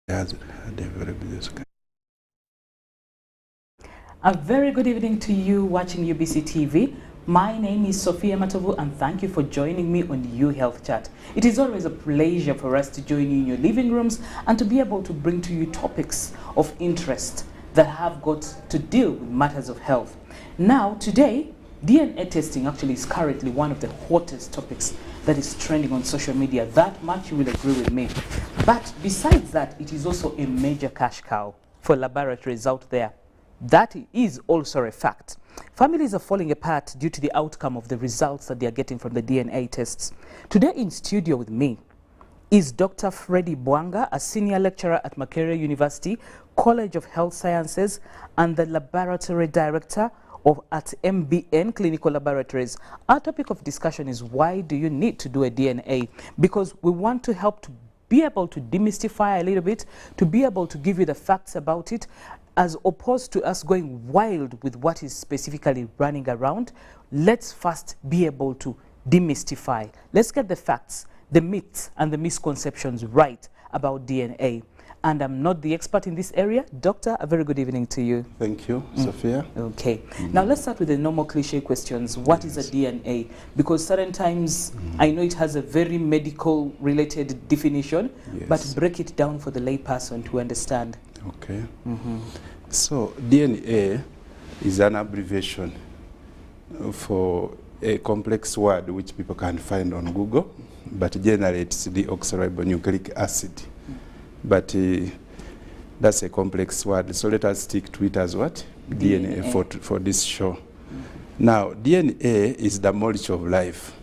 has had a very busy schedule. A very good evening to you watching UBC TV. My name is Sophie Matovu and thank you for joining me on U Health Chat. It is always a pleasure for us to join you in your living rooms and to be able to bring to you topics of interest that have got to deal with matters of health. Now, today, DNA testing actually is currently one of the hottest topics that is trending on social media. That much you will agree with me. But besides that, it is also a major cash cow for laboratories out there. That is also a fact. Families are falling apart due to the outcome of the results that they are getting from the DNA tests. Today in studio with me is Dr. Freddie Bwanga, a senior lecturer at Makerere University College of Health Sciences and the laboratory director at MBN Clinical Laboratories. Our topic of discussion is why do you need to do a DNA? Because we want to help to be able to demystify a little bit, to be able to give you the facts about it, as opposed to us going wild with what is specifically running around. Let's first be able to demystify. Let's get the facts, the myths and the misconceptions right about DNA. And I'm not the expert in this area. Doctor, a very good evening to you. Thank you, Sophia. Okay. Now let's start with the normal cliche questions. What is a DNA? Because certain times I know it has a very medical related definition, but break it down for the layperson to understand. Okay. So DNA is an abbreviation for a complex word which people can find on Google, but generally it's deoxyribonucleic acid. But that's a complex word, so let us stick to it as what? DNA for this show. Now, DNA is the molecule of life,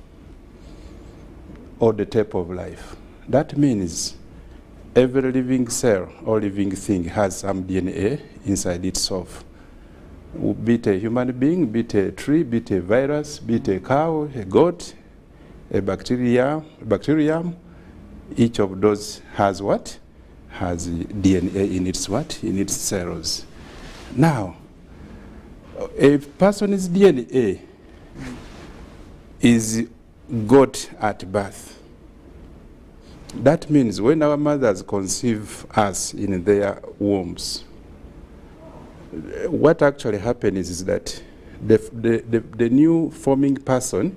or the tape of life. That means every living cell or living thing has some DNA inside itself. Be it a human being, be it a tree, be it a virus, be it a cow, a goat, a bacterium, each of those has what? Has DNA in its what? In its cells. Now, a person's DNA is got at birth. That means when our mothers conceive us in their wombs, what actually happens is that the new forming person,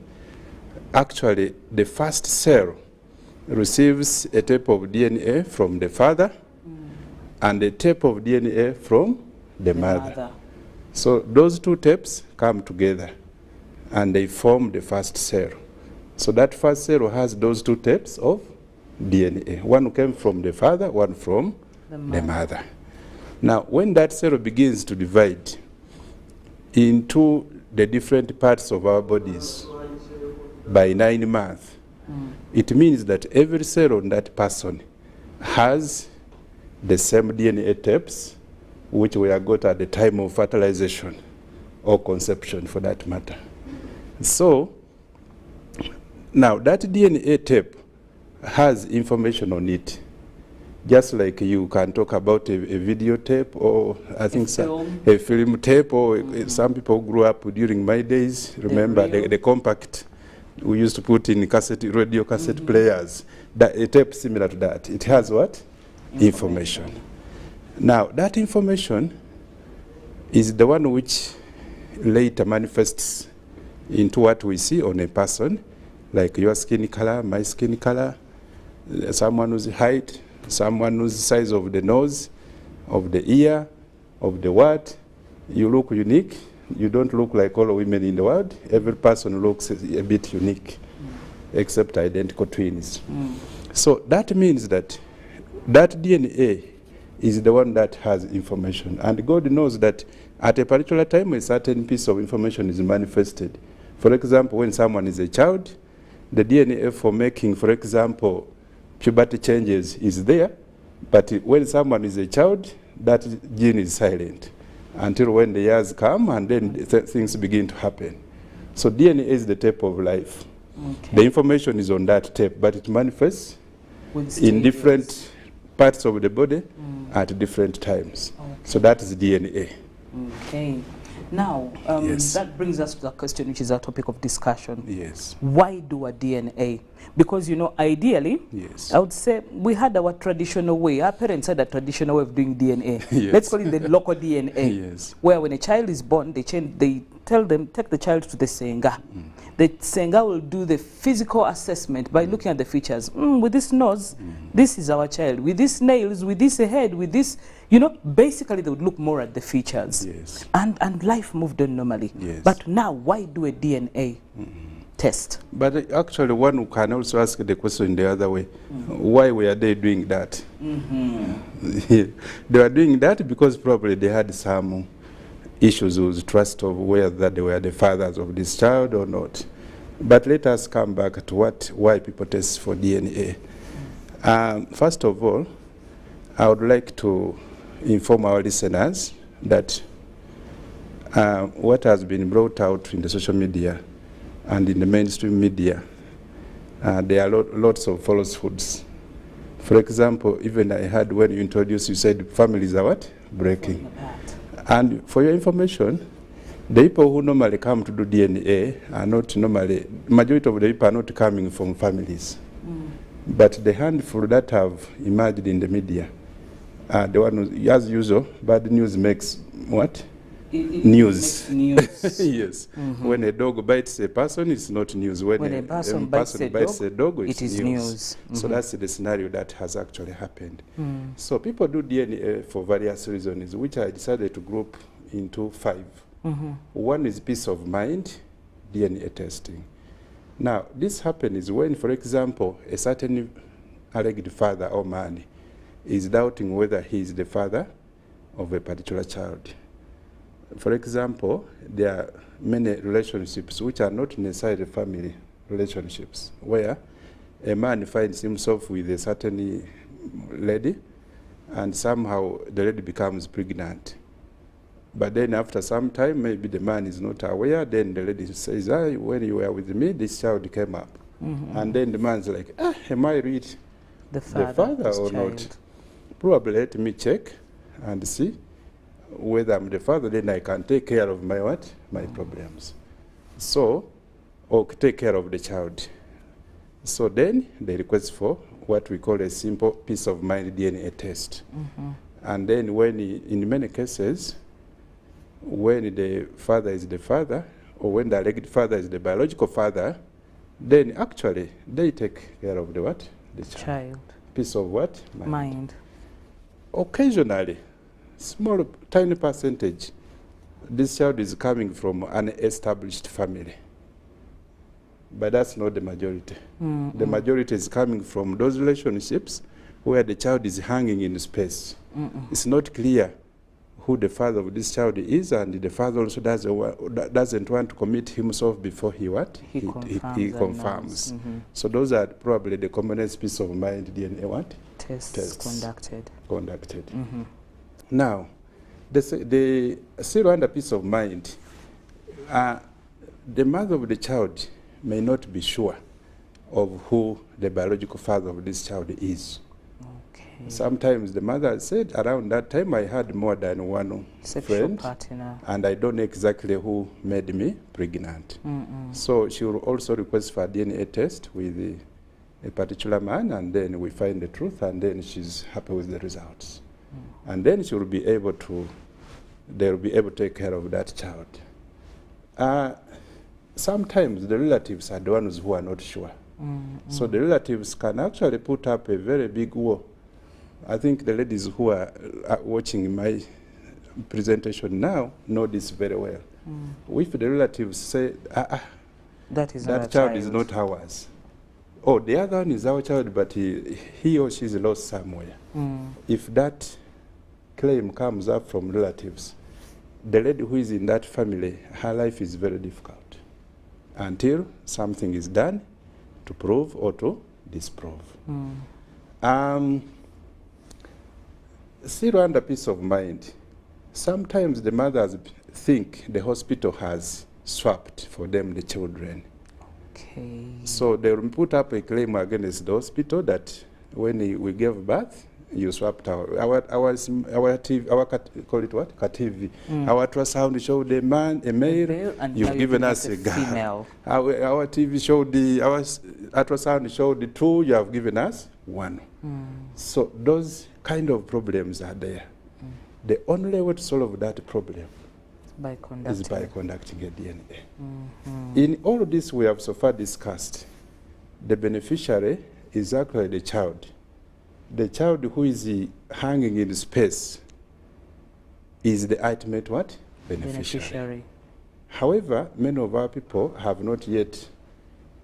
actually the first cell receives a tape of DNA from the father and a tape of DNA from the mother. So those two tapes come together and they form the first cell. So that first cell has those two tapes of DNA. One came from the father, one from the mother. Now, when that cell begins to divide into the different parts of our bodies by 9 months, it means that every cell on that person has the same DNA tapes which were got at the time of fertilization or conception for that matter. So, now that DNA tape has information on it. Just like you can talk about a video tape or I think a film tape, or some people grew up during my days, remember the compact we used to put in radio cassette players. A tape similar to that. It has what? Information. Now, that information is the one which later manifests into what we see on a person, like your skin color, my skin color, someone whose height, someone whose size of the nose, of the ear, of the what. You look unique. You don't look like all women in the world. Every person looks a bit unique, except identical twins. So that means that that DNA is the one that has information. And God knows that at a particular time, a certain piece of information is manifested. For example, when someone is a child, the DNA for making, for example, puberty changes is there. But when someone is a child, that gene is silent until when the years come and then things begin to happen. So DNA is the tape of life. The information is on that tape, but it manifests in different parts of the body at different times. So that is DNA. Okay. Now, Yes. that brings us to the question which is our topic of discussion. Yes. Why do a DNA? Because, you know, ideally, Yes. I would say we had our traditional way. Our parents had a traditional way of doing DNA. Yes. Let's call it the local DNA. Yes. Where when a child is born, they tell them, take the child to the Senga. The Senga will do the physical assessment by looking at the features. With this nose, this is our child. With these nails, with this head, with this, you know, basically they would look more at the features. Yes. And life moved on normally. Yes. But now, why do a DNA test? But actually, one can also ask the question the other way. Why were they doing that? They were doing that because probably they had some issues with trust of whether they were the fathers of this child or not. But let us come back to why people test for DNA. First of all, I would like to inform our listeners that what has been brought out in the social media and in the mainstream media, there are lots of falsehoods. For example, even I heard when you introduced, you said families are what? Breaking. And for your information, the people who normally come to do DNA are not normally, majority of the people are not coming from families. But the handful that have emerged in the media, the one who, as usual, bad news makes what? News. News. Yes. When a dog bites a person, it's not news. When a person bites a dog, it is news. So that's the scenario that has actually happened. So people do DNA for various reasons, which I decided to group into 5. One is peace of mind, DNA testing. Now, this happens when, for example, a certain alleged father or man is doubting whether he is the father of a particular child. For example, there are many relationships which are not necessarily family relationships, where a man finds himself with a certain lady, and somehow the lady becomes pregnant. But then after some time, maybe the man is not aware, then the lady says, when you were with me, this child came up. And then the man's like, am I really the father or not? Probably let me check and see whether I'm the father, then I can take care of my what? My problems. So, or take care of the child. So then they request for what we call a simple peace of mind DNA test. And then when, in many cases, when the father is the father, or when the alleged father is the biological father, then actually they take care of the what? The child. Peace of what? Mind. Occasionally, small, tiny percentage, this child is coming from an established family. But that's not the majority. The majority is coming from those relationships where the child is hanging in space. It's not clear who the father of this child is, and the father also doesn't want to commit himself before he what? He confirms. So those are probably the commonest peace of mind DNA what? Tests conducted. Now, the still under peace of mind, the mother of the child may not be sure of who the biological father of this child is. Sometimes the mother said, around that time I had more than one friend, and I don't know exactly who made me pregnant. So she will also request for a DNA test with a particular man, and then we find the truth, and then she's happy with the results. And then she will be able to, they will be able to take care of that child. Sometimes the relatives are the ones who are not sure. So the relatives can actually put up a very big wall. I think the ladies who are watching my presentation now know this very well. If the relatives say, that child is not ours. Oh, the other one is our child, but he or she is lost somewhere. If that claim comes up from relatives, the lady who is in that family, her life is very difficult until something is done to prove or to disprove. Still under peace of mind, sometimes the mothers think the hospital has swapped for them the children. So they will put up a claim against the hospital that when we gave birth, you swapped our TV, call it what? TV. Our ultrasound showed a male, and you've given us a girl. Female. Our TV showed our ultrasound showed the 2, you have given us 1. So those kind of problems are there. The only way to solve that problem is by conducting a DNA. In all of this we have so far discussed, the beneficiary is actually the child. The child who is hanging in space is the ultimate what? Beneficiary. However, many of our people have not yet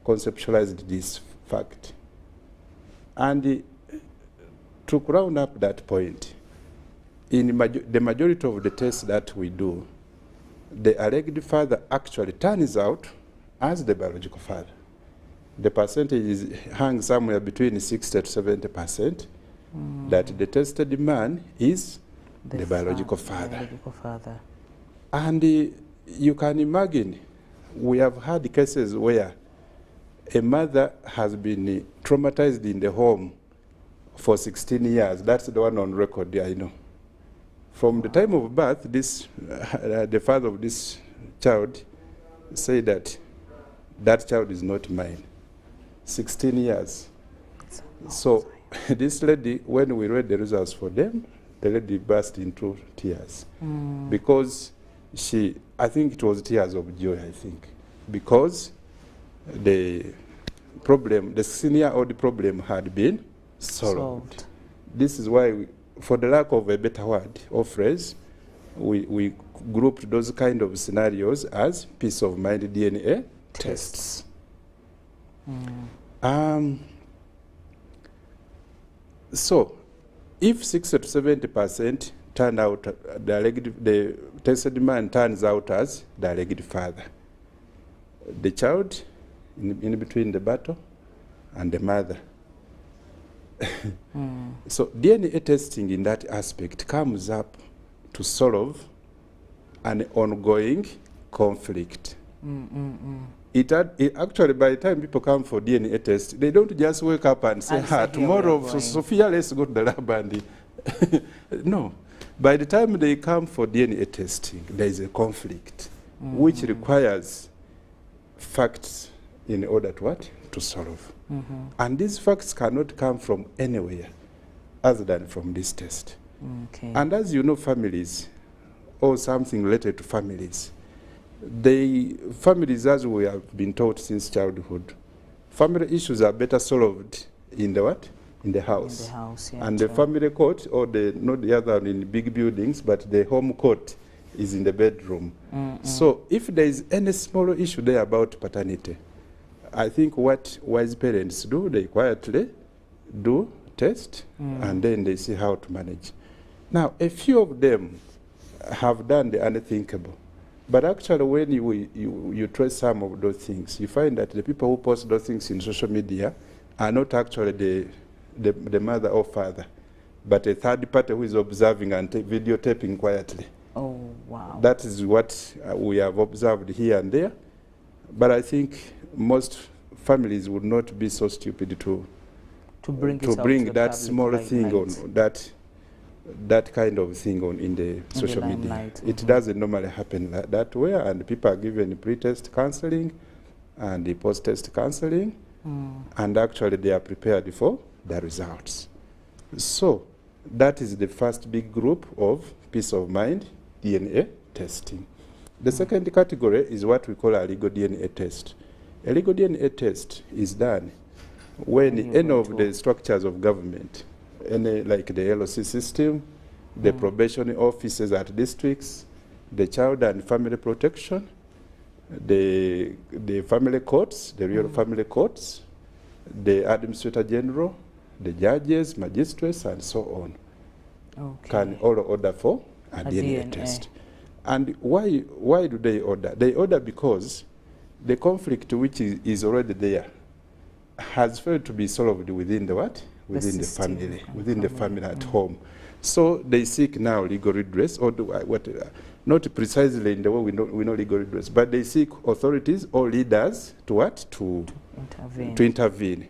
conceptualized this fact. And to round up that point, in the majority of the tests that we do, the alleged father actually turns out as the biological father. The percentage hangs somewhere between 60 to 70% that the tested man is the biological father. And you can imagine, we have had cases where a mother has been traumatized in the home for 16 years. That's the one on record, I know. From the time of birth, the father of this child said that that child is not mine. 16 years. So this lady, when we read the results for them, the lady burst into tears. Because I think it was tears of joy, I think. Because the problem, the 16-year-old problem had been solved. This is why, for the lack of a better word or phrase, we grouped those kind of scenarios as peace of mind DNA tests. So, if 60 to 70% turn out, the tested man turns out as the alleged father, the child in between the battle and the mother. So DNA testing in that aspect comes up to solve an ongoing conflict. It actually, by the time people come for DNA test, they don't just wake up and say, tomorrow, Sophia, let's go to the lab and... No. By the time they come for DNA testing, there is a conflict, which requires facts in order to what? To solve. And these facts cannot come from anywhere other than from this test. And as you know, families, or something related to families, families, as we have been taught since childhood, family issues are better solved in the what? In the house. In the house, yeah. And the family court, or not the other one in big buildings, but the home court is in the bedroom. So if there is any small issue there about paternity, I think what wise parents do, they quietly do test, and then they see how to manage. Now, a few of them have done the unthinkable. But actually, when you trace some of those things, you find that the people who post those things in social media are not actually the mother or father, but a third party who is observing and videotaping quietly. Oh, wow. That is what we have observed here and there. But I think most families would not be so stupid to bring that small thing on, that kind of thing on in the social media. It doesn't normally happen that way, and people are given pre-test counseling and the post-test counseling, and actually they are prepared for the results. So that is the first big group of peace of mind DNA testing. The second category is what we call a legal DNA test. A legal DNA test is done when any of the structures of government, like the LOC system, the probation offices at districts, the child and family protection, the family courts, the real family courts, the administrator general, the judges, magistrates, and so on, can all order for a DNA test. And why do they order? They order because the conflict which is already there has failed to be solved within the what? Within the family, within the family at home. So they seek now legal redress, or not precisely in the way we know legal redress, but they seek authorities or leaders to what? To intervene.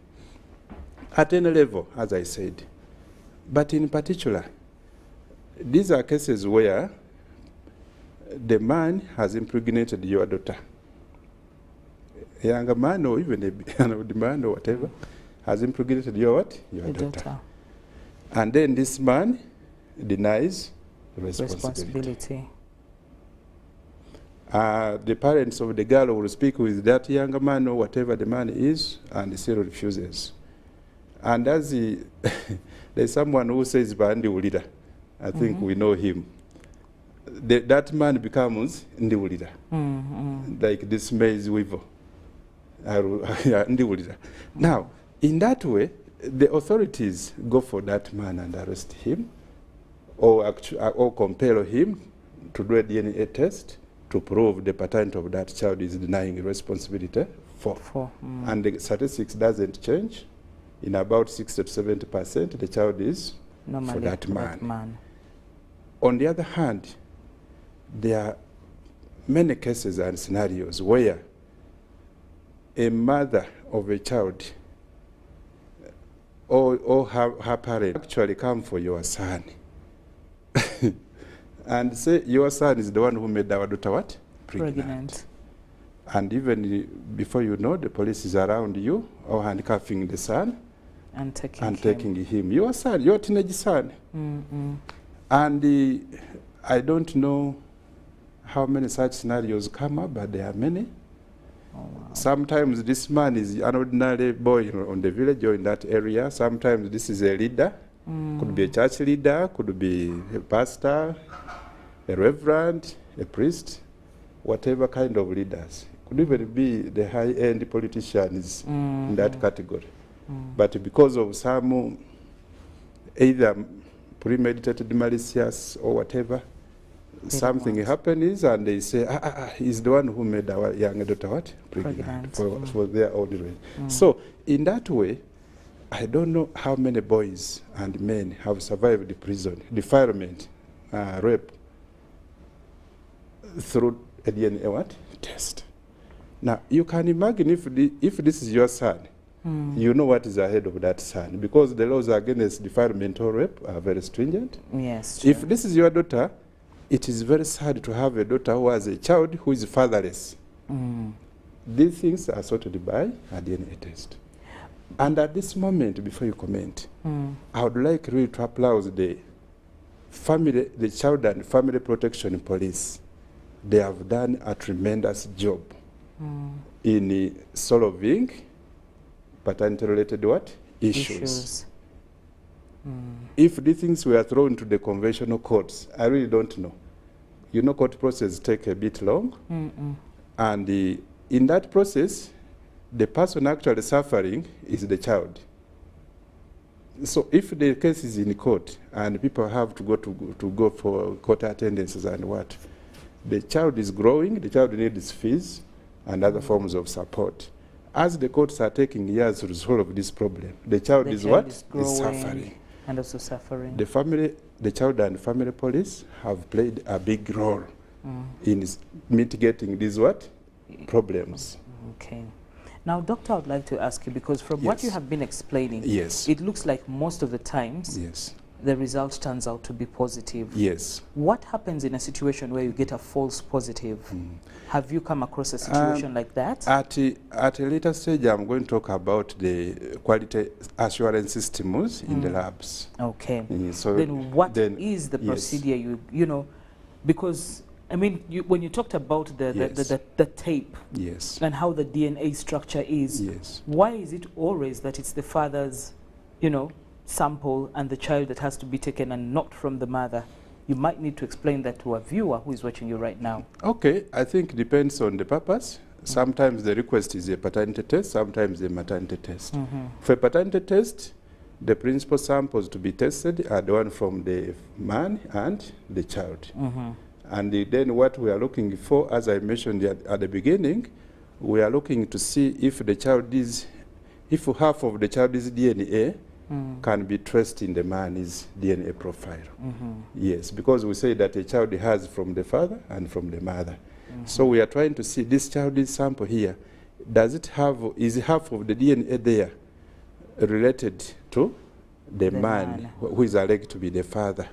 At any level, as I said. But in particular, these are cases where the man has impregnated your daughter. A younger man or even the man or whatever has impregnated your what? Your daughter. And then this man denies responsibility. The parents of the girl will speak with that younger man or whatever the man is, and he still refuses. And as there's someone who says Bandi Ulida. I think we know him. That man becomes Ndi Ulida. Like this maize weaver. Now, in that way, the authorities go for that man and arrest him, or compel him to do a DNA test to prove the paternity of that child is denying responsibility for. And the statistics doesn't change. In about 60 to 70%, the child is normally for that man. On the other hand, there are many cases and scenarios where a mother of a child or her parent actually come for your son and say your son is the one who made our daughter what? Pregnant. And even before you know, the police is around you or handcuffing the son and taking him. Your son, your teenage son. And I don't know how many such scenarios come up, but there are many. Oh, wow. Sometimes this man is an ordinary boy on the village or in that area. Sometimes this is a leader. Could be a church leader, could be a pastor, a reverend, a priest, whatever kind of leaders. Could even be the high-end politicians in that category. But because of some either premeditated malicious or whatever, something happens and they say, he's the one who made our young daughter what? Pregnant. For their own reason. So in that way, I don't know how many boys and men have survived the prison, defilement, rape, through a DNA what? Test. Now, you can imagine if this is your son, you know what is ahead of that son, because the laws against defilement or rape are very stringent. Yes. True. If this is your daughter, it is very sad to have a daughter who has a child who is fatherless. These things are sorted by a DNA test. And at this moment, before you comment, I would like really to applaud the Child and Family Protection Police. They have done a tremendous job in solving paternity-related what? Issues. If these things were thrown to the conventional courts, I really don't know. You know, court processes take a bit long. And in that process, the person actually suffering is the child. So if the case is in court and people have to go for court attendances and what, the child is growing, the child needs fees and other forms of support. As the courts are taking years to resolve this problem, the child is what? Is suffering. And also suffering. The Child and Family Police have played a big role in mitigating these what? Problems. Okay. Now, Doctor, I would like to ask you, because from what you have been explaining, it looks like most of the times the result turns out to be positive. Yes. What happens in a situation where you get a false positive? Have you come across a situation like that? At a later stage, I'm going to talk about the quality assurance systems in the labs. Okay. So then what is the procedure, you know, because I mean, when you talked about the tape and how the DNA structure is, why is it always that it's the father's, you know, sample and the child that has to be taken and not from the mother? You might need to explain that to a viewer who is watching you right now. Okay, I think it depends on the purpose. Sometimes the request is a paternity test, sometimes a maternity test. For a paternity test, the principal samples to be tested are the one from the man and the child. And then what we are looking for, as I mentioned at the beginning, we are looking to see if the child is, if half of the child's DNA can be traced in the man's DNA profile. Yes, because we say that a child has from the father and from the mother. So we are trying to see this child's sample here. Does it have, is half of the DNA there related to the man who is alleged to be the father.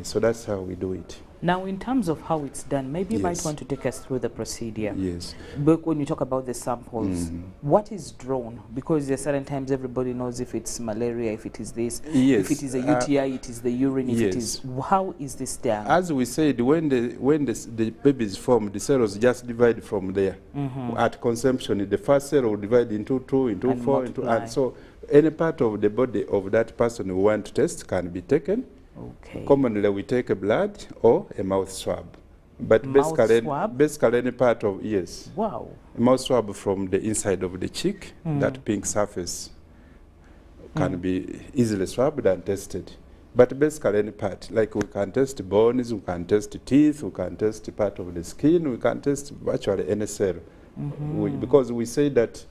So that's how we do it. Now, in terms of how it's done, maybe you might Yes. want to take us through the procedure. Yes. But when you talk about the samples, what is drawn? Because there are certain times everybody knows if it's malaria, if it is this, Yes. if it is a UTI, it is the urine, if it is... How is this done? As we said, when the baby is formed, the cells just divide from there. At conception, the first cell will divide into 2, into And 4, multiply. and so any part of the body of that person who want to test can be taken. Okay. Commonly, we take a blood or a mouth swab. But Mouth swab? basically any part of, yes. Wow. A mouth swab from the inside of the cheek, that pink surface can be easily swabbed and tested. But basically any part, like we can test bones, we can test teeth, we can test part of the skin, we can test virtually any cell. Because we say that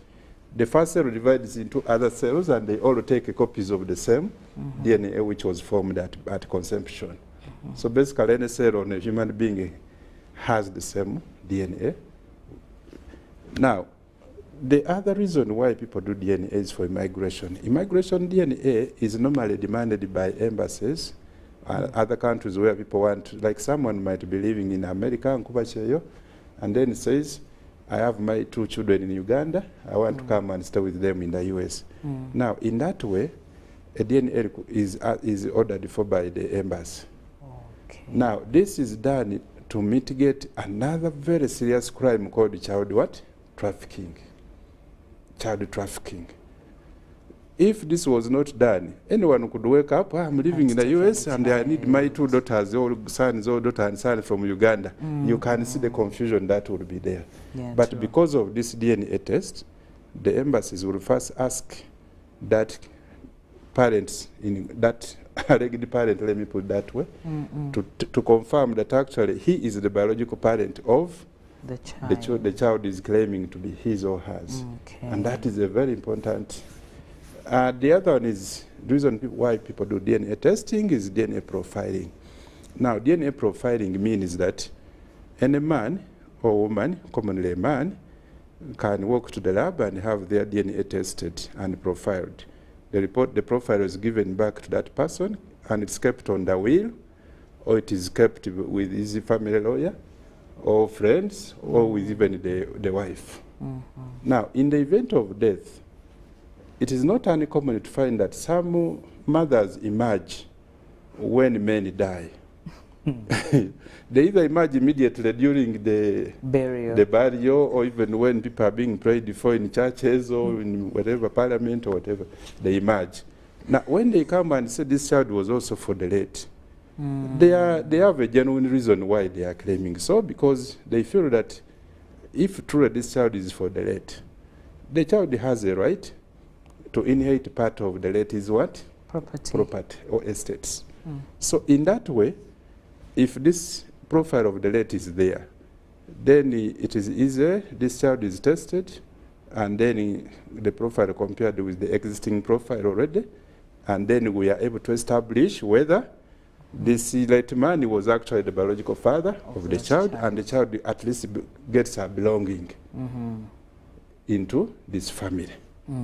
the first cell divides into other cells and they all take copies of the same DNA which was formed at conception. So basically any cell on a human being has the same DNA. Now, the other reason why people do DNA is for immigration. Immigration DNA is normally demanded by embassies, other countries where people want, like someone might be living in America, and then says, I have my 2 children in Uganda, I want to come and stay with them in the US. Now, in that way, a DNA is ordered for by the embassy. Okay. Now, this is done to mitigate another very serious crime called child what? Trafficking. Child trafficking. If this was not done, anyone could wake up, I'm living in the US and I need my 2 daughters, or sons, or daughter and son from Uganda. You can see the confusion that would be there. Yeah, but true. because of this DNA test, the embassies will first ask that parents, in that alleged parent, let me put it that way, to confirm that actually he is the biological parent of The child. the child is claiming to be his or hers. Okay. And that is a very important. The other one is, the reason why people do DNA testing is DNA profiling. Now, DNA profiling means that any man or woman, commonly a man, can walk to the lab and have their DNA tested and profiled. The profile is given back to that person, and it's kept on the will, or it is kept with his family lawyer, or friends, or with even the wife. Now, in the event of death, it is not uncommon to find that some mothers emerge when men die. They either emerge immediately during the burial, or even when people are being prayed for in churches or in whatever parliament or whatever, they emerge. Now, when they come and say this child was also for the late, they have a genuine reason why they are claiming so, because they feel that if truly this child is for the late, the child has a right to inherit part of the late is what? Property or estates. So in that way, if this profile of the late is there, then it is easier, this child is tested, and then the profile compared with the existing profile already, and then we are able to establish whether this late man was actually the biological father of the child, and the child at least gets her belonging into this family.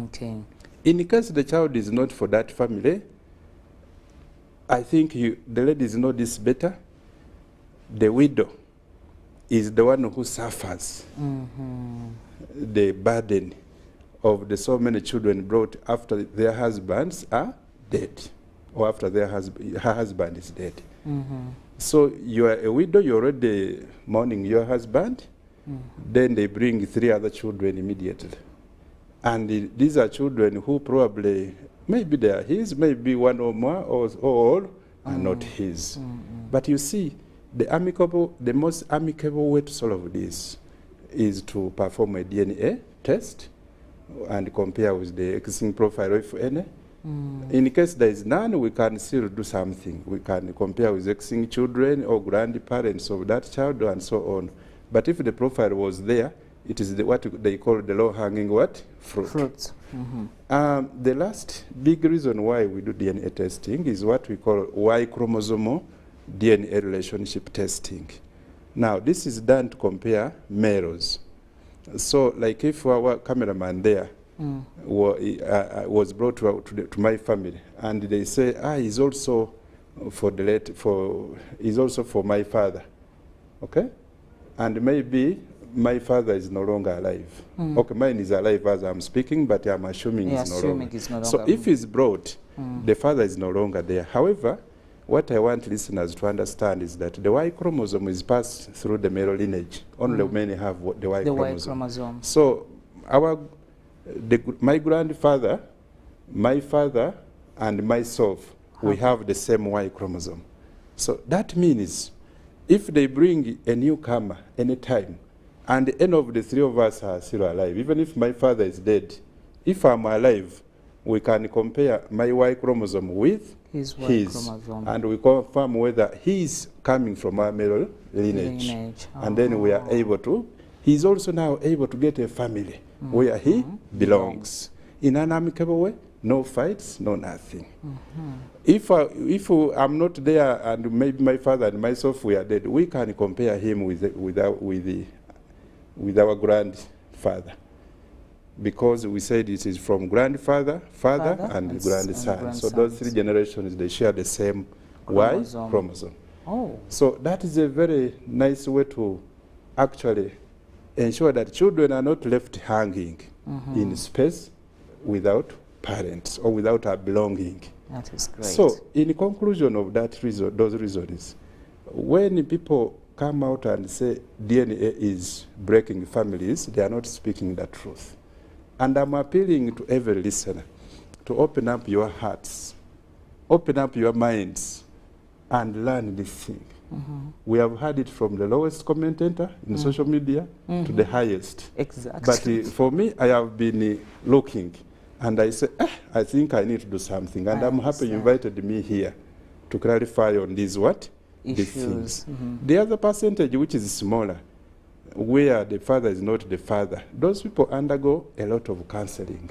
Okay. In case the child is not for that family, I think the ladies know this better. The widow is the one who suffers the burden of the so many children brought after their husbands are dead, or after her husband is dead. So you are a widow, you're already mourning your husband, then they bring 3 other children immediately. And these are children who probably, maybe they are his, maybe one or more, or all are not his. But you see, the most amicable way to solve this is to perform a DNA test and compare with the existing profile if any. In case there is none, we can still do something. We can compare with existing children or grandparents of that child and so on. But if the profile was there, it is what they call the low-hanging what? Fruit. The last big reason why we do DNA testing is what we call Y chromosomal DNA relationship testing. Now, this is done to compare males. So, like if our cameraman there was brought to my family, and they say, he's also he's also for my father, okay? And maybe my father is no longer alive. Okay, mine is alive as I'm speaking, but I'm assuming he's no longer. So if he's brought, the father is no longer there. However, what I want listeners to understand is that the Y chromosome is passed through the male lineage. Only men have the Y chromosome. So my grandfather, my father, and myself, we have the same Y chromosome. So that means if they bring a newcomer anytime, and any of the three of us are still alive, even if my father is dead, if I'm alive, we can compare my Y chromosome with his, and we confirm whether he's coming from our male lineage. And then we are able to, he's also now able to get a family where he belongs. In an amicable way, no fights, no nothing. If I'm not there and maybe my father and myself we are dead, we can compare him with our grandfather, because we said it is from grandfather, father, and grandson. So those three generations, they share the same Y chromosome. So that is a very nice way to actually ensure that children are not left hanging in space without parents or without a belonging. That is great. So in conclusion of that those reasons, when people come out and say DNA is breaking families, they are not speaking the truth. And I'm appealing to every listener to open up your hearts, open up your minds, and learn this thing. We have heard it from the lowest commentator in social media to the highest. Exactly. But for me, I have been looking, and I say, I think I need to do something. And I'm happy you invited me here to clarify on these these things. The other percentage, which is smaller, where the father is not the father, those people undergo a lot of counseling.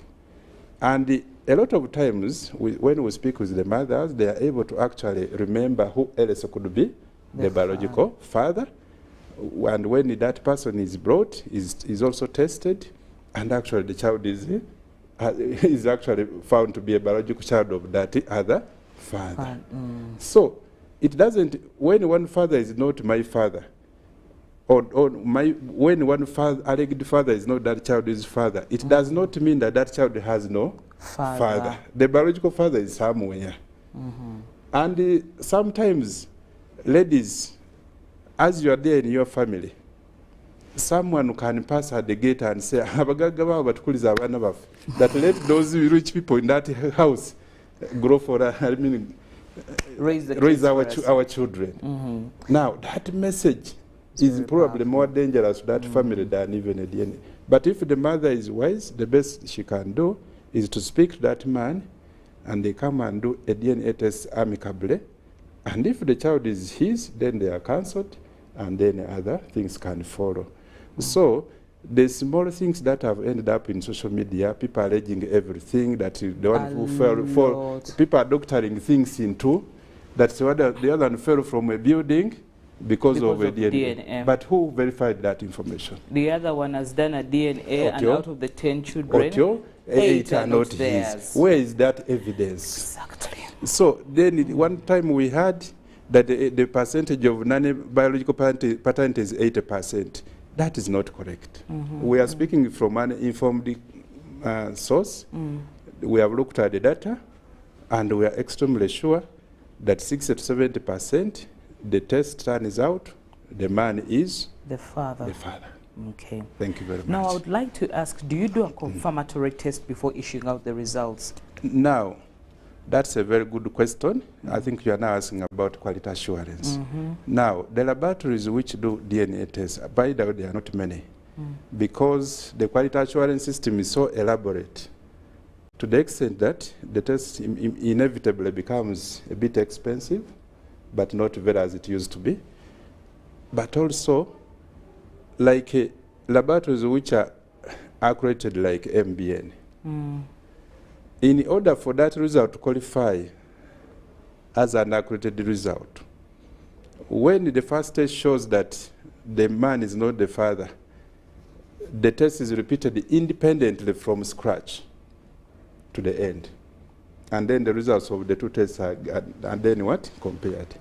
And a lot of times, when we speak with the mothers, they are able to actually remember who else could be the biological father. And when that person is brought, is also tested, and actually the child is actually found to be a biological child of that other father. So it doesn't, when one father is not my father, when one alleged father is not that child's father, it does not mean that that child has no father. The biological father is somewhere. And sometimes, ladies, as you are there in your family, someone can pass at the gate and say, that let those rich people in that house grow for, raise our children. Now, that message is probably more dangerous to that family than even a DNA. But if the mother is wise, the best she can do is to speak to that man, and they come and do a DNA test amicably. And if the child is his, then they are cancelled, and then other things can follow. So the small things that have ended up in social media, people are alleging everything, that the one who fell for, people are doctoring things into, that the other one fell from a building because of a DNA. But who verified that information? The other one has done a DNA, and out of the 10 children, 8 are not his. Where is that evidence? Exactly. So then one time we had that the percentage of non-biological paternity is 80%. That is not correct. We are speaking from an informed source. We have looked at the data, and we are extremely sure that 60 to 70%, the test turns out the man is the father. Okay. Thank you very much. Now, I would like to ask, do you do a confirmatory test before issuing out the results? Now, that's a very good question. I think you are now asking about quality assurance. Now, the laboratories which do DNA tests, by the way, there are not many, because the quality assurance system is so elaborate to the extent that the test inevitably becomes a bit expensive, but not very as it used to be. But also, like laboratories which are accredited like MBN, in order for that result to qualify as an accredited result, when the first test shows that the man is not the father, the test is repeated independently from scratch to the end. And then the results of the two tests are and then what? Compared.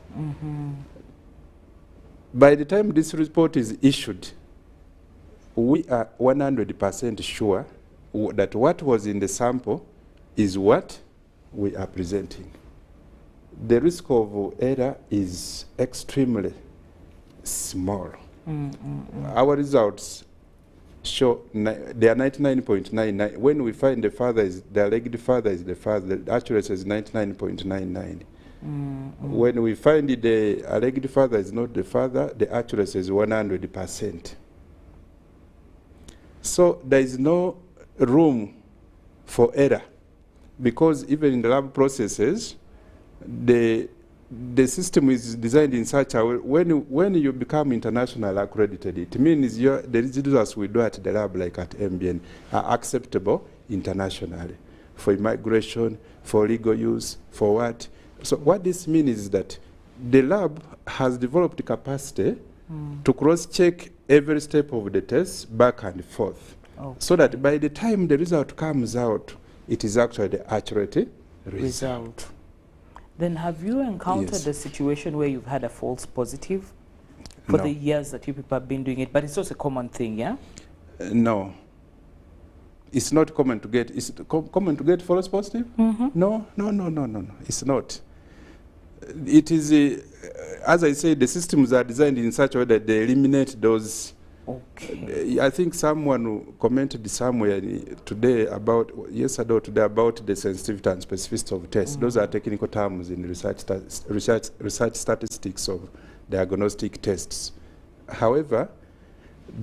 By the time this report is issued, we are 100% sure that what was in the sample is what we are presenting. The risk of error is extremely small. Our results show they are 99.99. When we find the alleged father is the father, the accuracy is 99.99. When we find the alleged father is not the father, the accuracy is 100%. So there is no room for error, because even in the lab processes, the system is designed in such a way, when you become international accredited, it means the results we do at the lab, like at MBN, are acceptable internationally for immigration, for legal use, for what. So what this means is that the lab has developed the capacity to cross-check every step of the test back and forth, so that by the time the result comes out, it is actually the accurate result. Then have you encountered a situation where you've had a false positive for the years that you people have been doing it? But it's also a common thing, yeah? No. It's not common to get, is it common to get false positive? No, it's not. It is, as I say, the systems are designed in such a way that they eliminate those. I think someone commented somewhere today about, yesterday or today, about the sensitivity and specificity of tests. Those are technical terms in research statistics of diagnostic tests. However,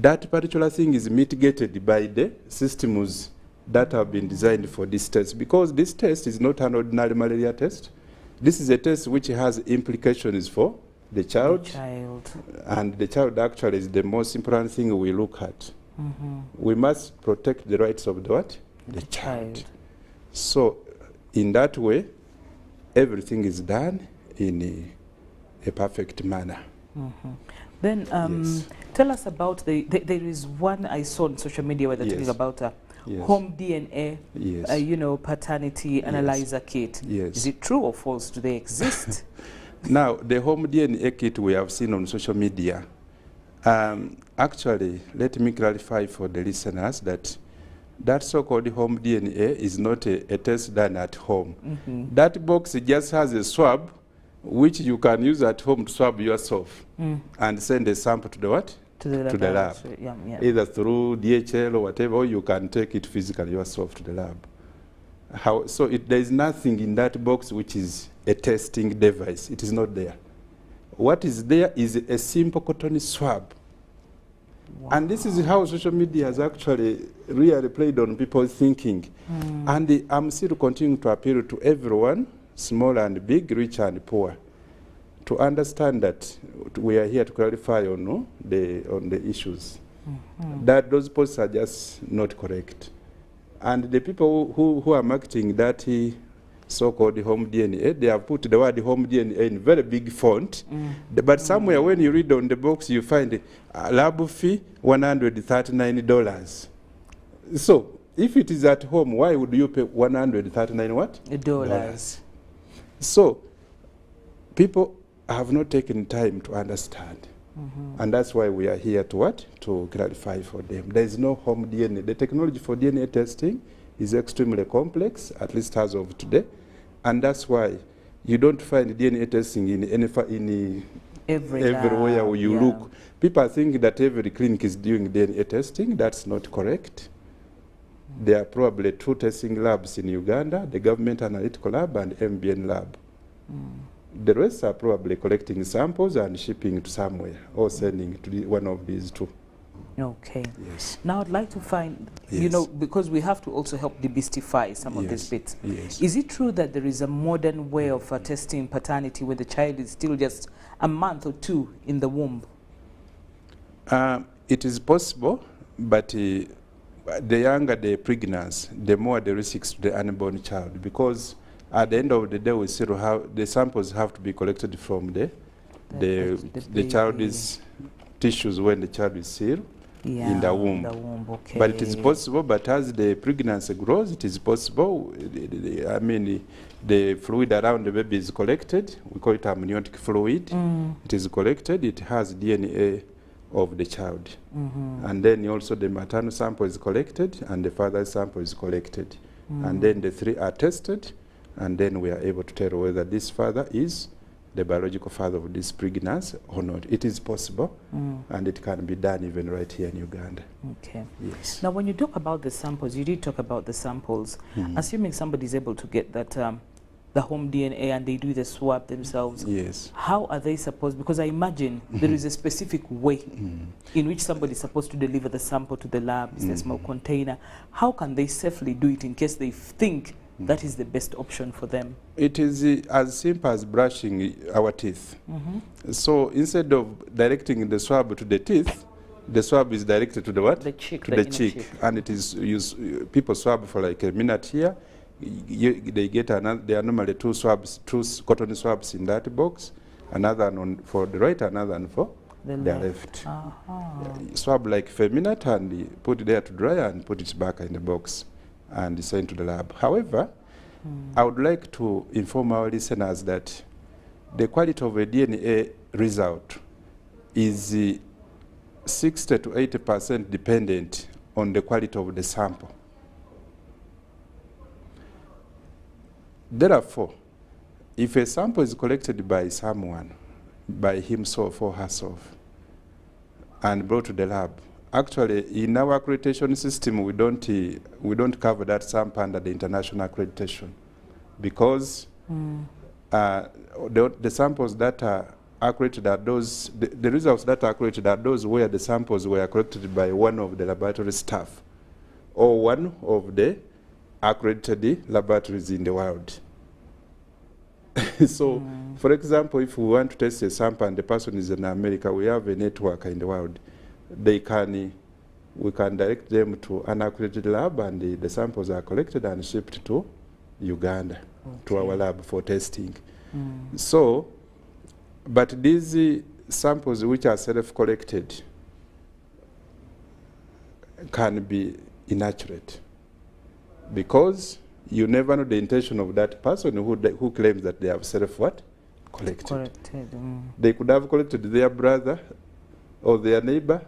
that particular thing is mitigated by the systems that have been designed for this test, because this test is not an ordinary malaria test. This is a test which has implications for the child. And the child actually is the most important thing we look at. We must protect the rights of the what? The child. So in that way, everything is done in a perfect manner. Then tell us about there is one I saw on social media where they're talking about home DNA, paternity analyzer kit. Is it true or false? Do they exist? Now, the home DNA kit we have seen on social media, actually, let me clarify for the listeners that that so-called home DNA is not a test done at home. That box just has a swab, which you can use at home to swab yourself and send a sample to the what? To the lab. Either through DHL or whatever, or you can take it physically yourself to the lab. So there is nothing in that box which is a testing device. It is not there. What is there is a simple cotton swab. And this is how social media has actually really played on people's thinking. And I'm still continuing to appeal to everyone, small and big, rich and poor, to understand that we are here to clarify on the issues. That those posts are just not correct. And the people who are marketing that so-called home DNA, they have put the word home DNA in very big font. But somewhere when you read on the box, you find a lab fee, $139. So if it is at home, why would you pay $139 what? Dollars. So people have not taken time to understand. And that's why we are here to what? To clarify for them. There is no home DNA. The technology for DNA testing is extremely complex, at least as of today. And that's why you don't find DNA testing in everywhere you look. People think that every clinic is doing DNA testing. That's not correct. There are probably 2 testing labs in Uganda, the Government Analytical Lab and MBN Lab. The rest are probably collecting samples and shipping to somewhere or sending to one of these 2. Okay. Now I'd like to find, because we have to also help demystify some of these bits. Is it true that there is a modern way of testing paternity when the child is still just a month or 2 in the womb? It is possible, but the younger the pregnancy, the more the risks to the unborn child, because at the end of the day, we still have the samples have to be collected from the child's tissues when the child is still in the womb. Okay. But it is possible, but as the pregnancy grows, it is possible, I mean, the fluid around the baby is collected. We call it amniotic fluid. It is collected. It has DNA of the child. And then also the maternal sample is collected and the father's sample is collected. And then the three are tested, and then we are able to tell whether this father is the biological father of this pregnancy or not. It is possible, and it can be done even right here in Uganda. Okay. Yes. Now, when you talk about the samples, you did talk about the samples. Assuming somebody is able to get that the home DNA and they do the swab themselves. Yes. How are they supposed? Because I imagine there is a specific way in which somebody is supposed to deliver the sample to the lab. It's a small container. How can they safely do it in case they think that is the best option for them? It is as simple as brushing our teeth. So instead of directing the swab to the teeth, the swab is directed to the what? The cheek. To the cheek. And it is used, people swab for like a minute here. They get another, there are normally two cotton swabs in that box, another one for the right, another one for the left. Swab like for a minute and put it there to dry and put it back in the box and send to the lab. However, I would like to inform our listeners that the quality of a DNA result is 60 to 80% dependent on the quality of the sample. Therefore, if a sample is collected by someone, by himself or herself, and brought to the lab, actually in our accreditation system we don't cover that sample under the international accreditation, because the samples that are accredited are those, the results that are accredited are those where the samples were collected by one of the laboratory staff or one of the accredited laboratories in the world. So, for example, if we want to test a sample and the person is in America, we have a network in the world. We can direct them to an accredited lab, and the samples are collected and shipped to Uganda, to our lab for testing. So, but these samples which are self-collected can be inaccurate, because you never know the intention of that person who claims that they have collected. They could have collected their brother or their neighbor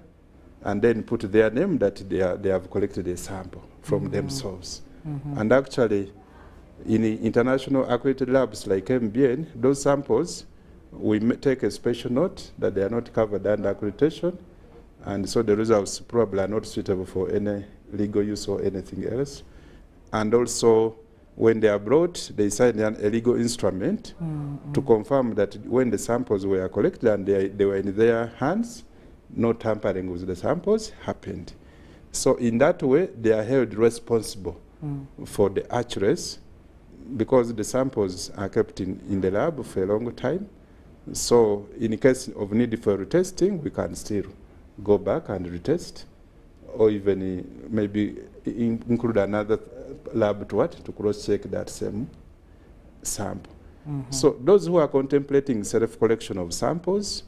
and then put their name that they have collected a sample from themselves. And actually, in international accredited labs like MBN, those samples, we take a special note that they are not covered under accreditation, and so the results probably are not suitable for any legal use or anything else. And also, when they are brought, they sign a legal instrument to confirm that when the samples were collected and they were in their hands, no tampering with the samples happened. So in that way, they are held responsible for the accuracy, because the samples are kept in the lab for a long time. So in case of need for retesting, we can still go back and retest, or even maybe include another lab to cross-check that same sample. So those who are contemplating self-collection of samples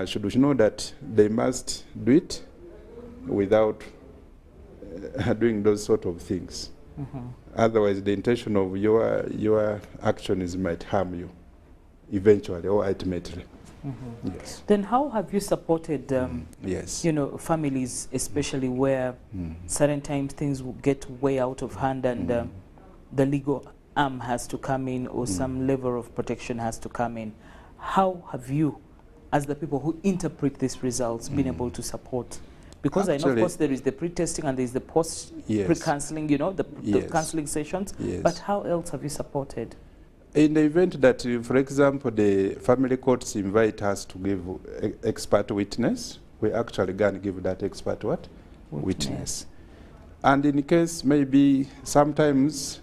should know that they must do it without doing those sort of things. Otherwise, the intention of your actions might harm you eventually or ultimately. Yes. Then how have you supported yes, you know, families, especially where certain times things will get way out of hand and the legal arm has to come in, or some level of protection has to come in? How have you, as the people who interpret these results, been able to support? Because actually, I know, of course, there is the pre-testing and there is the pre-counseling, you know, the counseling sessions. But how else have you supported? In the event that, for example, the family courts invite us to give expert witness, we actually go and give that expert witness. And in case maybe sometimes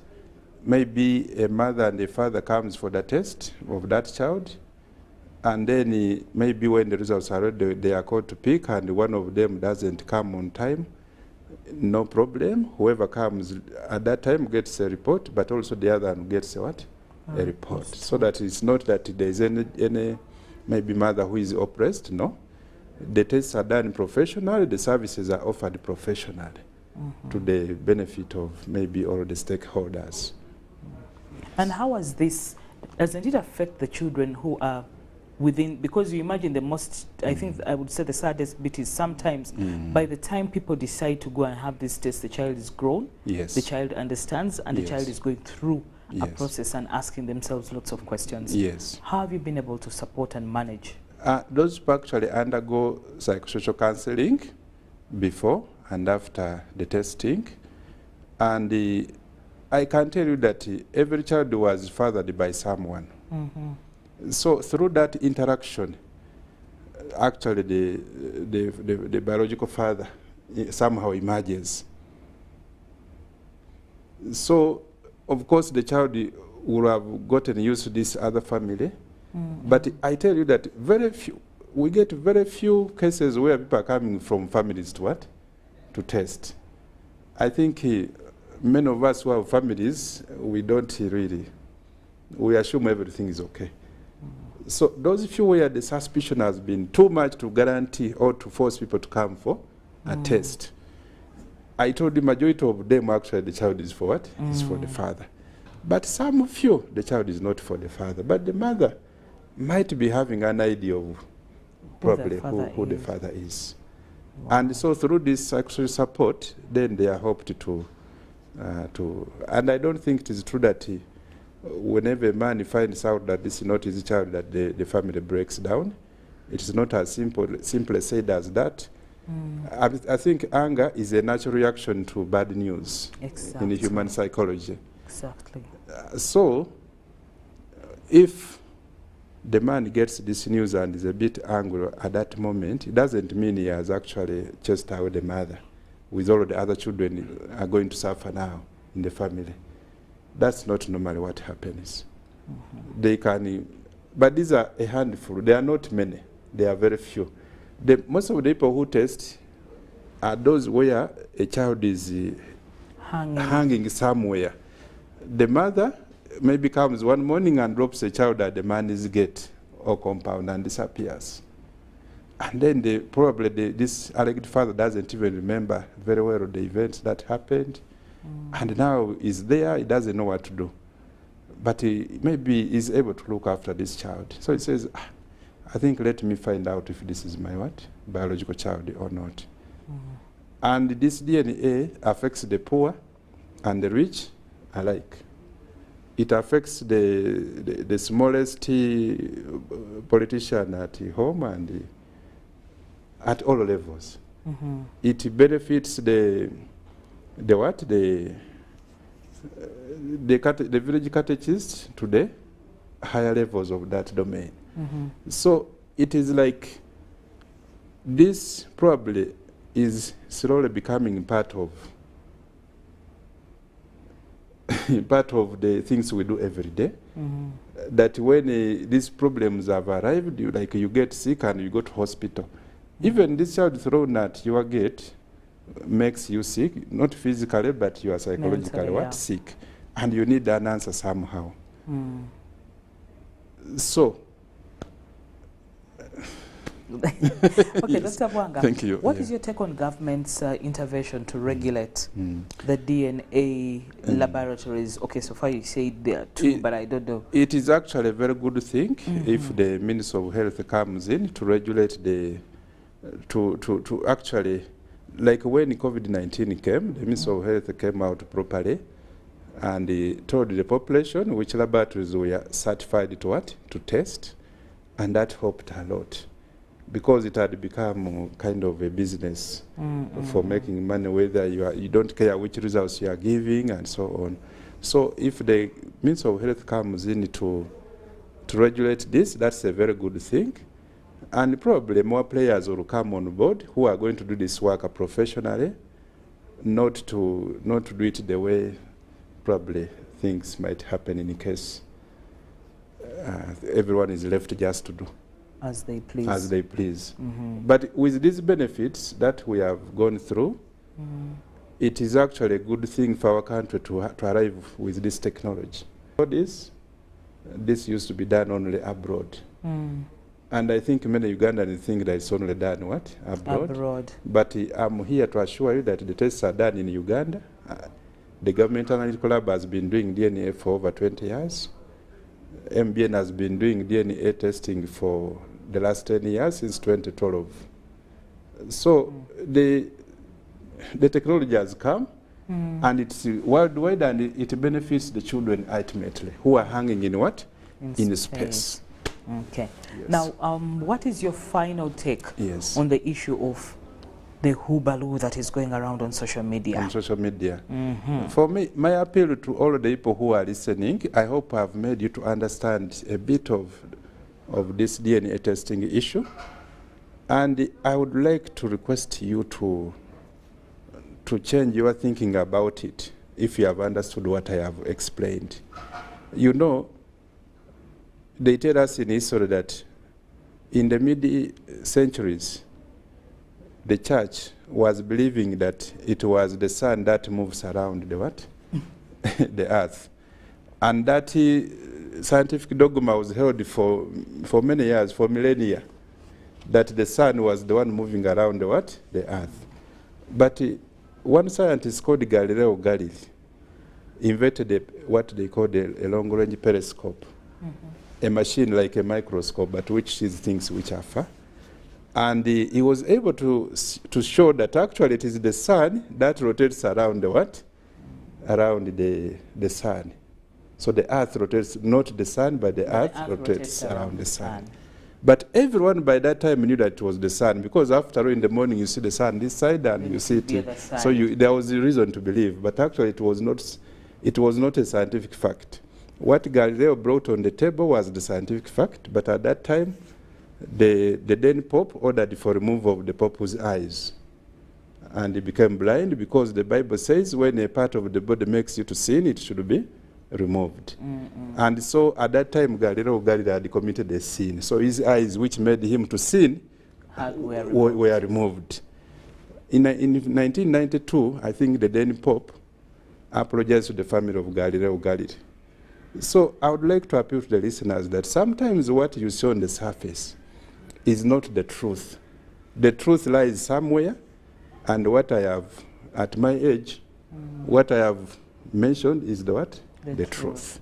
maybe a mother and a father comes for the test of that child, and then maybe when the results are ready, they are called to pick, and one of them doesn't come on time, no problem. Whoever comes at that time gets a report, but also the other one gets a report. So that it's not that there is any maybe mother who is oppressed, no. The tests are done professionally, the services are offered professionally to the benefit of maybe all the stakeholders. And how has this, doesn't it affect the children who are within, because you imagine the most, I think I would say the saddest bit is sometimes by the time people decide to go and have this test, the child is grown, Yes. the child understands, and the Yes. child is going through a Yes. process and asking themselves lots of questions. Yes. How have you been able to support and manage? Those people actually undergo psychosocial counseling before and after the testing. And I can tell you that every child was fathered by someone. So through that interaction, actually the biological father somehow emerges. So, of course, the child would have gotten used to this other family. But I tell you that we get very few cases where people are coming from families to what? To test. I think many of us who have families, we don't really, we assume everything is okay. So those few where the suspicion has been too much to guarantee or to force people to come for a test. I told the majority of them actually the child is for what? Is for the father. But some few, the child is not for the father. But the mother might be having an idea of probably who the father is. Wow. And so through this actual support, then they are hoped to, and I don't think it is true that whenever a man finds out that this is not his child, that the family breaks down. It is not as simply said as that. I think anger is a natural reaction to bad news in human psychology. Exactly. So, if the man gets this news and is a bit angry at that moment, it doesn't mean he has actually chased away the mother, with all the other children are going to suffer now in the family. That's not normally what happens. They can, but these are a handful. They are not many. They are very few. Most of the people who test are those where a child is hanging somewhere. The mother maybe comes one morning and drops a child at the man's gate or compound and disappears. And then probably this alleged father doesn't even remember very well the events that happened. And now he's there, he doesn't know what to do. But he maybe is able to look after this child. So he says, I think let me find out if this is my what? Biological child or not. And this DNA affects the poor and the rich alike. It affects the smallest politician at home and at all levels. It benefits the village catechist to the higher levels of that domain. So it is like this probably is slowly becoming part of the things we do every day. That when these problems have arrived, you get sick and you go to hospital. Even this child thrown at your gate makes you sick, not physically, but you are psychologically sick. And you need an answer somehow. So, okay, Dr. Bwanga, thank you. What is your take on government's intervention to regulate the DNA laboratories? Okay, so far you say there are two, but I don't know. It is actually a very good thing if the Minister of Health comes in to regulate to actually, like when COVID-19 came, the Minister of Health came out properly and he told the population which laboratories were certified to what? To test, and that helped a lot. Because it had become kind of a business for making money, whether you don't care which results you are giving and so on. So if the Minister of Health comes in to regulate this, that's a very good thing. And probably more players will come on board who are going to do this work professionally, not to do it the way probably things might happen in case everyone is left just to do as they please. As they please. But with these benefits that we have gone through, it is actually a good thing for our country to arrive with this technology. This used to be done only abroad. And I think many Ugandans think that it's only done what? Abroad. But I'm here to assure you that the tests are done in Uganda. The Government Analytical Lab has been doing DNA for over 20 years. MBN has been doing DNA testing for the last 10 years, since 2012. So the technology has come, and it's worldwide, and it benefits the children ultimately, who are hanging in what? In space. Okay. Yes. Now, what is your final take on the issue of the hullabaloo that is going around on social media? On social media. For me, my appeal to all the people who are listening, I hope I've made you to understand a bit of this DNA testing issue. And I would like to request you to change your thinking about it, if you have understood what I have explained. You know, they tell us in history that in the mid-centuries, the church was believing that it was the sun that moves around the what? The earth. And that scientific dogma was held for many years, for millennia, that the sun was the one moving around the what? The earth. But one scientist called Galileo Galilei invented what they called a long-range periscope, a machine like a microscope, but which sees things which are far. And he was able to show that actually it is the sun that rotates around the what? Around the sun. So the earth rotates, not the sun, but the earth rotates around the sun. But everyone by that time knew that it was the sun, because after all, in the morning you see the sun this side and you see it. So there was a reason to believe, but actually it was not a scientific fact. What Galileo brought on the table was the scientific fact, but at that time, the then Pope ordered for removal of the Pope's eyes. And he became blind, because the Bible says when a part of the body makes you to sin, it should be removed. And so at that time, Galileo Galilei had committed a sin. So his eyes, which made him to sin, were removed. In 1992, I think the then Pope apologized to the family of Galileo Galilei. So I would like to appeal to the listeners that sometimes what you see on the surface is not the truth. The truth lies somewhere, and what I have, at my age, what I have mentioned is the what? The truth.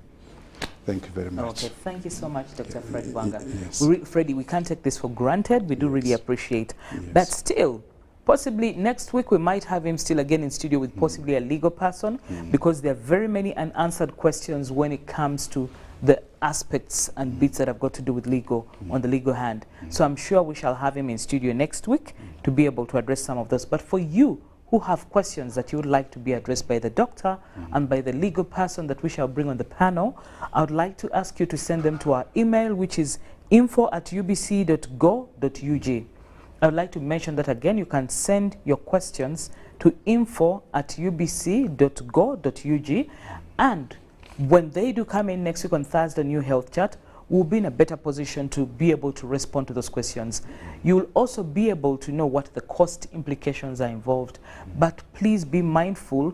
Thank you very much. Okay, thank you so much, Dr. Fred Bwanga. Yes. Freddie, we can't take this for granted. We do really appreciate. But still, possibly next week we might have him still again in studio with possibly a legal person, because there are very many unanswered questions when it comes to the aspects and bits that have got to do with legal, on the legal hand. So I'm sure we shall have him in studio next week to be able to address some of those. But for you who have questions that you would like to be addressed by the doctor and by the legal person that we shall bring on the panel, I would like to ask you to send them to our email, which is info@ubc.go.ug. I would like to mention that again, you can send your questions to info@ubc.go.ug, and when they do come in next week on Thursday, New Health Chat, we'll be in a better position to be able to respond to those questions. You'll also be able to know what the cost implications are involved. But please be mindful,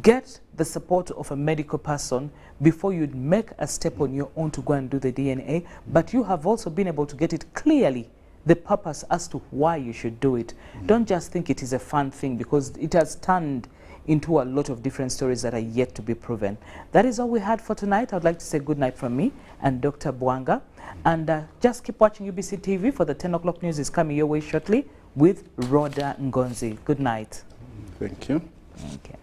get the support of a medical person before you make a step on your own to go and do the DNA. But you have also been able to get it clearly, the purpose as to why you should do it. Don't just think it is a fun thing, because it has turned into a lot of different stories that are yet to be proven. That is all we had for tonight. I'd like to say good night from me and Dr. Bwanga. And just keep watching UBC TV, for the 10 o'clock news is coming your way shortly with Rhoda Ngonzi. Good night. Thank you. Okay.